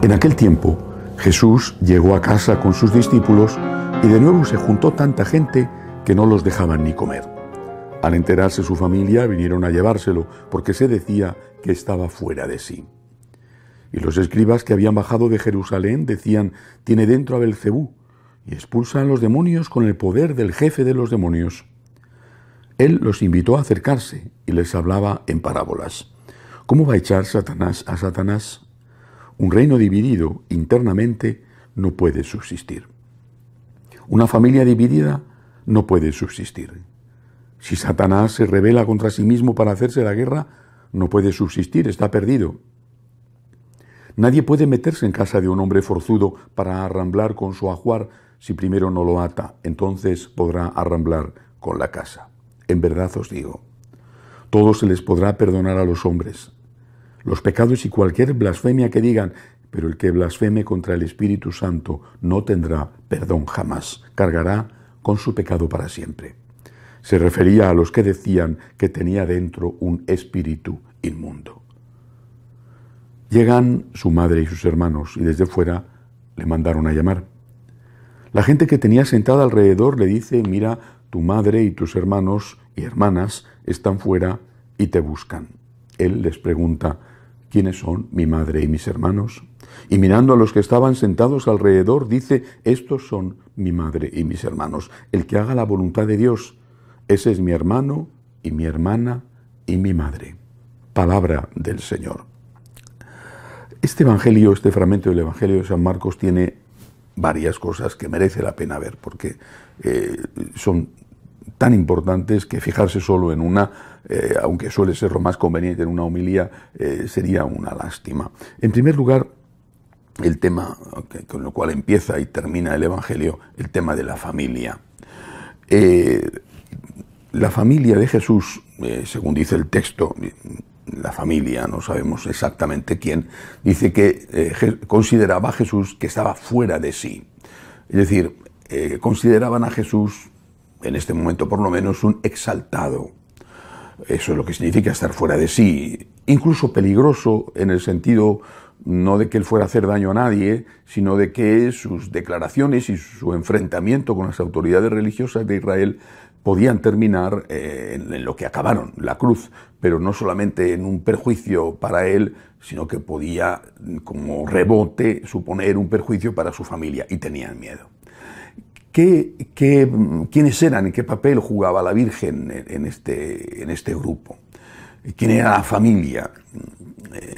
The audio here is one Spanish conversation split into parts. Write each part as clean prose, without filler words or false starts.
En aquel tiempo, Jesús llegó a casa con sus discípulos y de nuevo se juntó tanta gente que no los dejaban ni comer. Al enterarse su familia, vinieron a llevárselo, porque se decía que estaba fuera de sí. Y los escribas que habían bajado de Jerusalén decían: «Tiene dentro a Belcebú», y expulsan a los demonios con el poder del jefe de los demonios. Él los invitó a acercarse y les hablaba en parábolas. ¿Cómo va a echar Satanás a Satanás? Un reino dividido internamente no puede subsistir. Una familia dividida no puede subsistir. Si Satanás se rebela contra sí mismo para hacerse la guerra, no puede subsistir, está perdido. Nadie puede meterse en casa de un hombre forzudo para arramblar con su ajuar si primero no lo ata, entonces podrá arramblar con la casa. En verdad os digo, todo se les podrá perdonar a los hombres, los pecados y cualquier blasfemia que digan, pero el que blasfeme contra el Espíritu Santo no tendrá perdón jamás, cargará con su pecado para siempre. Se refería a los que decían que tenía dentro un espíritu inmundo. Llegan su madre y sus hermanos y desde fuera le mandaron a llamar. La gente que tenía sentada alrededor le dice: «Mira, tu madre y tus hermanos y hermanas están fuera y te buscan». Él les pregunta: «¿Quiénes son mi madre y mis hermanos?». Y mirando a los que estaban sentados alrededor, dice: «Estos son mi madre y mis hermanos. El que haga la voluntad de Dios, ese es mi hermano y mi hermana y mi madre». Palabra del Señor. Este evangelio, este fragmento del Evangelio de San Marcos tiene varias cosas que merece la pena ver, porque son tan importantes que fijarse solo en una, aunque suele ser lo más conveniente en una homilía, sería una lástima. En primer lugar, el tema con lo cual empieza y termina el Evangelio, el tema de la familia. La familia de Jesús, según dice el texto, la familia, no sabemos exactamente quién, dice que consideraba a Jesús que estaba fuera de sí. Es decir, consideraban a Jesús, en este momento por lo menos, un exaltado. Eso es lo que significa estar fuera de sí, incluso peligroso en el sentido no de que él fuera a hacer daño a nadie, sino de que sus declaraciones y su enfrentamiento con las autoridades religiosas de Israel podían terminar en lo que acabaron, la cruz, pero no solamente en un perjuicio para él, sino que podía, como rebote, suponer un perjuicio para su familia, y tenían miedo. ¿Quiénes eran y qué papel jugaba la Virgen en este grupo? ¿Quién era la familia?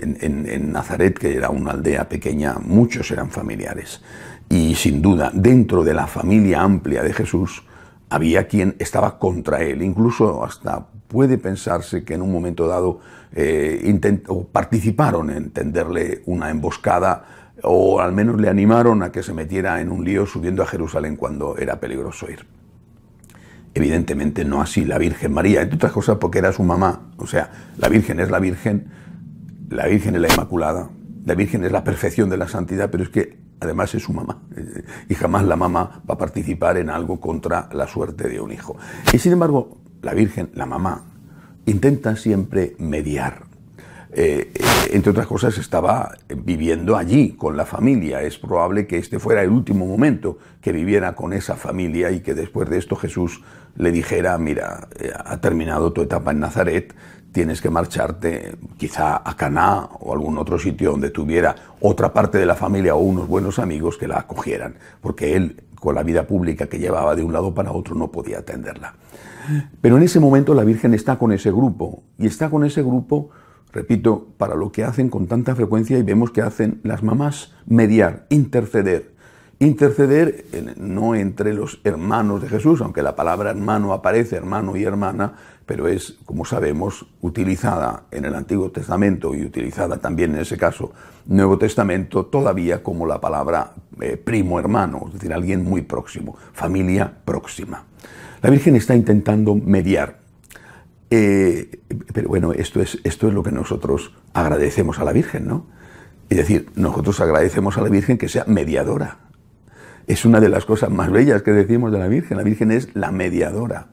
En Nazaret, que era una aldea pequeña, muchos eran familiares. Y sin duda, dentro de la familia amplia de Jesús, había quien estaba contra él. Incluso hasta puede pensarse que en un momento dado participaron en tenderle una emboscada, o al menos le animaron a que se metiera en un lío subiendo a Jerusalén cuando era peligroso ir. Evidentemente no así la Virgen María, entre otras cosas porque era su mamá. O sea, la Virgen es la Virgen es la Inmaculada, la Virgen es la perfección de la santidad, pero es que además es su mamá, y jamás la mamá va a participar en algo contra la suerte de un hijo. Y sin embargo, la Virgen, la mamá, intenta siempre mediar. Entre otras cosas, estaba viviendo allí con la familia. Es probable que este fuera el último momento que viviera con esa familia y que después de esto Jesús le dijera: «Mira, ha terminado tu etapa en Nazaret, tienes que marcharte quizá a Caná o algún otro sitio donde tuviera otra parte de la familia o unos buenos amigos que la acogieran», porque él, con la vida pública que llevaba de un lado para otro, no podía atenderla. Pero en ese momento la Virgen está con ese grupo, y está con ese grupo, repito, para lo que hacen con tanta frecuencia y vemos que hacen las mamás: mediar, interceder. Interceder no entre los hermanos de Jesús, aunque la palabra hermano aparece, hermano y hermana, pero es, como sabemos, utilizada en el Antiguo Testamento y utilizada también en ese caso, Nuevo Testamento, todavía como la palabra primo hermano, es decir, alguien muy próximo, familia próxima. La Virgen está intentando mediar. Pero bueno, esto es lo que nosotros agradecemos a la Virgen, ¿no? Es decir, nosotros agradecemos a la Virgen que sea mediadora. Es una de las cosas más bellas que decimos de la Virgen. La Virgen es la mediadora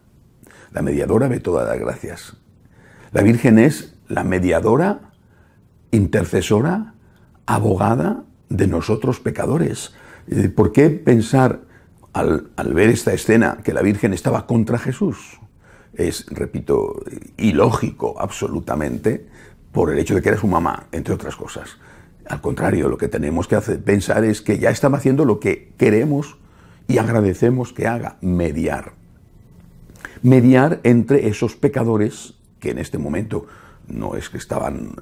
de todas las gracias. La Virgen es la mediadora, intercesora, abogada de nosotros pecadores. ¿Por qué pensar al ver esta escena que la Virgen estaba contra Jesús? Es, repito, ilógico absolutamente por el hecho de que era su mamá, entre otras cosas. Al contrario, lo que tenemos que pensar es que ya estaba haciendo lo que queremos y agradecemos que haga: mediar. Mediar entre esos pecadores que en este momento no es que estaban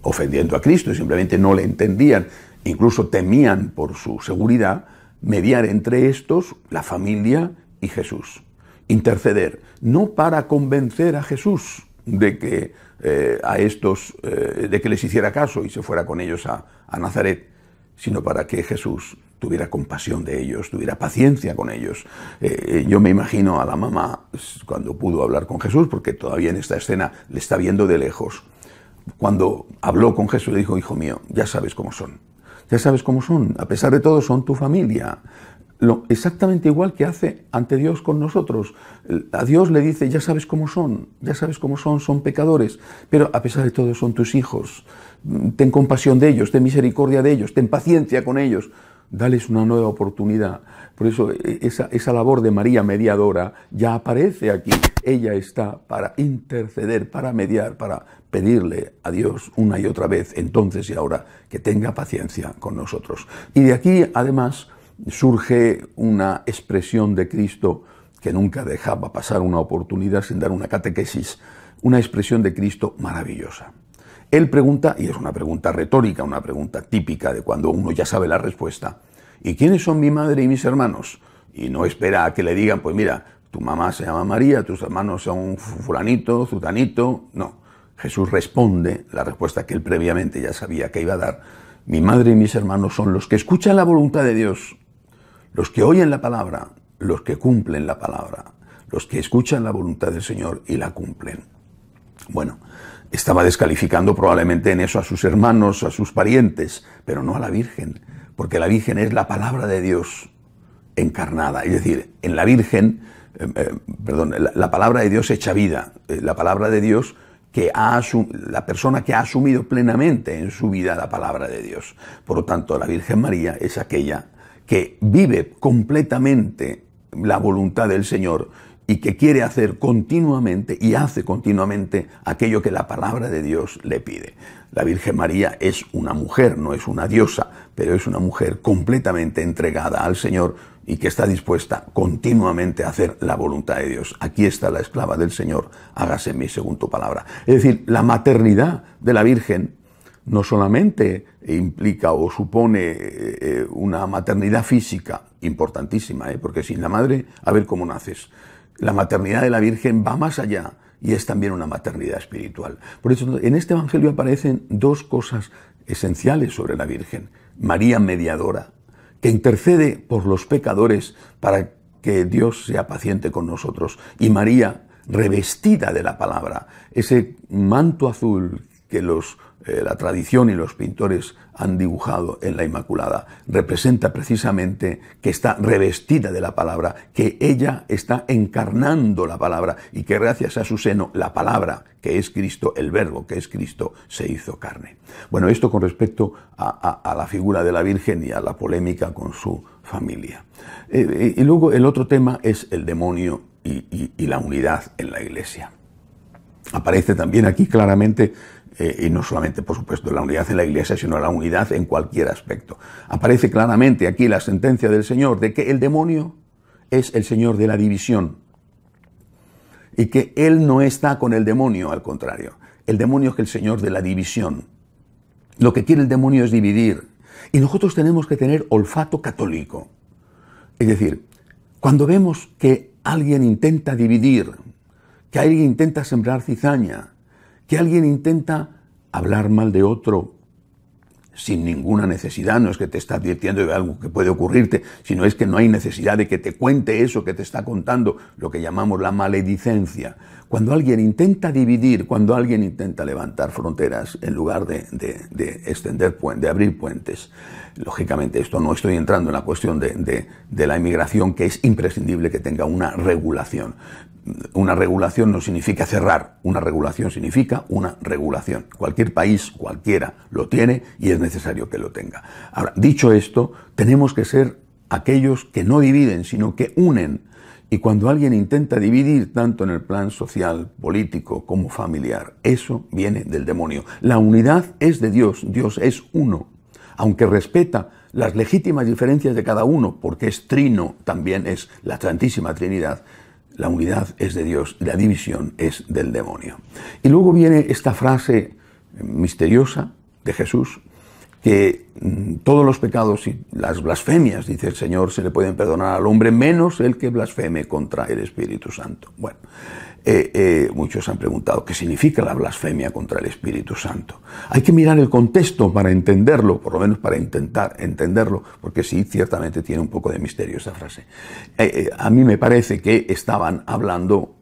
ofendiendo a Cristo, simplemente no le entendían, incluso temían por su seguridad. Mediar entre estos, la familia y Jesús. Interceder, no para convencer a Jesús de que de que les hiciera caso y se fuera con ellos a Nazaret, sino para que Jesús tuviera compasión de ellos, tuviera paciencia con ellos. Yo me imagino a la mamá cuando pudo hablar con Jesús, porque todavía en esta escena le está viendo de lejos. Cuando habló con Jesús, le dijo: hijo mío, ya sabes cómo son. Ya sabes cómo son. A pesar de todo, son tu familia. Exactamente igual que hace ante Dios con nosotros. A Dios le dice: ya sabes cómo son, son pecadores, pero a pesar de todo son tus hijos. Ten compasión de ellos, ten misericordia de ellos, ten paciencia con ellos, dales una nueva oportunidad. Por eso esa labor de María mediadora ya aparece aquí. Ella está para interceder, para mediar, para pedirle a Dios una y otra vez, entonces y ahora, que tenga paciencia con nosotros. Y de aquí, además, surge una expresión de Cristo que nunca dejaba pasar una oportunidad sin dar una catequesis, una expresión de Cristo maravillosa. Él pregunta, y es una pregunta retórica, una pregunta típica de cuando uno ya sabe la respuesta: ¿y quiénes son mi madre y mis hermanos? Y no espera a que le digan: pues mira, tu mamá se llama María, tus hermanos son fulanito, zutanito. No, Jesús responde la respuesta que él previamente ya sabía que iba a dar: mi madre y mis hermanos son los que escuchan la voluntad de Dios, los que oyen la palabra, los que cumplen la palabra, los que escuchan la voluntad del Señor y la cumplen. Bueno, estaba descalificando probablemente en eso a sus hermanos, a sus parientes, pero no a la Virgen, porque la Virgen es la palabra de Dios encarnada. Es decir, en la Virgen, la palabra de Dios hecha vida, la palabra de Dios la persona que ha asumido plenamente en su vida la palabra de Dios. Por lo tanto, la Virgen María es aquella que vive completamente la voluntad del Señor y que quiere hacer continuamente y hace continuamente aquello que la palabra de Dios le pide. La Virgen María es una mujer, no es una diosa, pero es una mujer completamente entregada al Señor y que está dispuesta continuamente a hacer la voluntad de Dios. Aquí está la esclava del Señor, hágase en mí según tu palabra. Es decir, la maternidad de la Virgen no solamente implica o supone una maternidad física importantísima, porque sin la madre, a ver cómo naces. La maternidad de la Virgen va más allá y es también una maternidad espiritual. Por eso en este Evangelio aparecen dos cosas esenciales sobre la Virgen. María mediadora, que intercede por los pecadores para que Dios sea paciente con nosotros. Y María revestida de la palabra, ese manto azul que la tradición y los pintores han dibujado en la Inmaculada, representa precisamente que está revestida de la palabra, que ella está encarnando la palabra y que gracias a su seno la palabra, que es Cristo, el verbo que es Cristo, se hizo carne. Bueno, esto con respecto a la figura de la Virgen y a la polémica con su familia. Y luego el otro tema es el demonio y la unidad en la Iglesia. Aparece también aquí claramente, y no solamente, por supuesto, la unidad en la Iglesia, sino la unidad en cualquier aspecto. Aparece claramente aquí la sentencia del Señor de que el demonio es el señor de la división y que Él no está con el demonio, al contrario. El demonio es el señor de la división. Lo que quiere el demonio es dividir. Y nosotros tenemos que tener olfato católico. Es decir, cuando vemos que alguien intenta dividir, que alguien intenta sembrar cizaña, que alguien intenta hablar mal de otro sin ninguna necesidad, no es que te está advirtiendo de algo que puede ocurrirte, sino es que no hay necesidad de que te cuente eso que te está contando, lo que llamamos la maledicencia. cuando alguien intenta dividir, cuando alguien intenta levantar fronteras en lugar de extender puentes, de abrir puentes. Lógicamente, esto no estoy entrando en la cuestión de la inmigración, que es imprescindible que tenga una regulación. Una regulación no significa cerrar, una regulación significa una regulación. Cualquier país, cualquiera, lo tiene y es necesario que lo tenga. Ahora, dicho esto, tenemos que ser aquellos que no dividen, sino que unen. Y cuando alguien intenta dividir tanto en el plan social, político como familiar, eso viene del demonio. La unidad es de Dios, Dios es uno. Aunque respeta las legítimas diferencias de cada uno, porque es trino, también es la Santísima Trinidad, la unidad es de Dios, la división es del demonio. Y luego viene esta frase misteriosa de Jesús, que todos los pecados y las blasfemias, dice el Señor, se le pueden perdonar al hombre, menos el que blasfeme contra el Espíritu Santo. Bueno, muchos han preguntado qué significa la blasfemia contra el Espíritu Santo. Hay que mirar el contexto para entenderlo, por lo menos para intentar entenderlo, porque sí, ciertamente tiene un poco de misterio esa frase. A mí me parece que estaban hablando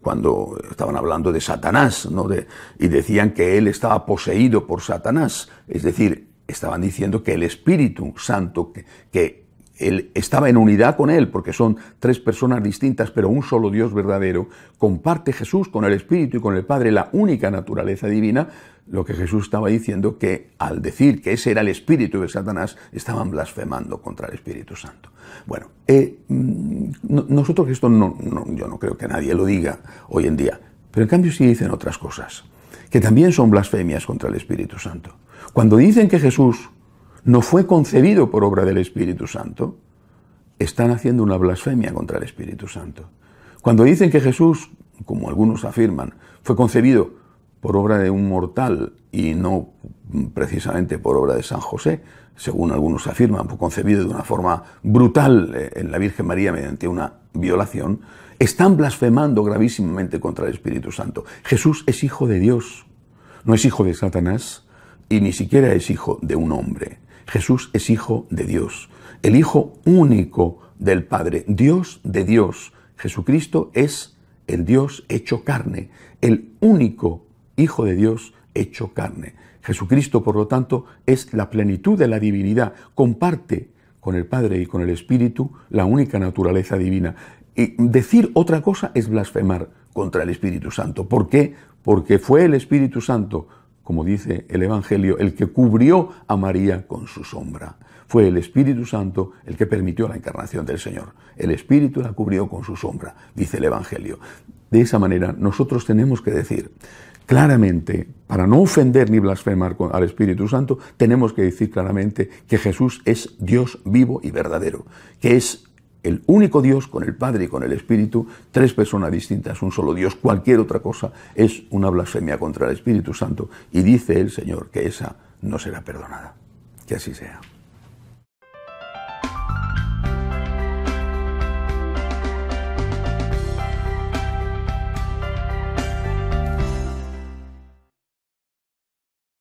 cuando estaban hablando de Satanás, ¿no? Y decían que él estaba poseído por Satanás, es decir, estaban diciendo que el Espíritu Santo, que él estaba en unidad con él, porque son tres personas distintas, pero un solo Dios verdadero, comparte Jesús con el Espíritu y con el Padre la única naturaleza divina. Lo que Jesús estaba diciendo, que al decir que ese era el espíritu de Satanás, estaban blasfemando contra el Espíritu Santo. Bueno, nosotros esto yo no creo que nadie lo diga hoy en día, pero en cambio sí dicen otras cosas, que también son blasfemias contra el Espíritu Santo. Cuando dicen que Jesús no fue concebido por obra del Espíritu Santo, están haciendo una blasfemia contra el Espíritu Santo. Cuando dicen que Jesús, como algunos afirman, fue concebido por obra de un mortal y no precisamente por obra de San José, según algunos afirman, fue concebido de una forma brutal en la Virgen María mediante una violación, están blasfemando gravísimamente contra el Espíritu Santo. Jesús es hijo de Dios, no es hijo de Satanás y ni siquiera es hijo de un hombre. Jesús es hijo de Dios, el hijo único del Padre, Dios de Dios. Jesucristo es el Dios hecho carne, el único Hijo de Dios hecho carne. Jesucristo, por lo tanto, es la plenitud de la divinidad. Comparte con el Padre y con el Espíritu la única naturaleza divina. Y decir otra cosa es blasfemar contra el Espíritu Santo. ¿Por qué? Porque fue el Espíritu Santo, como dice el Evangelio, el que cubrió a María con su sombra. Fue el Espíritu Santo el que permitió la encarnación del Señor. El Espíritu la cubrió con su sombra, dice el Evangelio. De esa manera, nosotros tenemos que decir claramente, para no ofender ni blasfemar al Espíritu Santo, tenemos que decir claramente que Jesús es Dios vivo y verdadero, que es el único Dios con el Padre y con el Espíritu, tres personas distintas, un solo Dios. Cualquier otra cosa es una blasfemia contra el Espíritu Santo y dice el Señor que esa no será perdonada. Que así sea.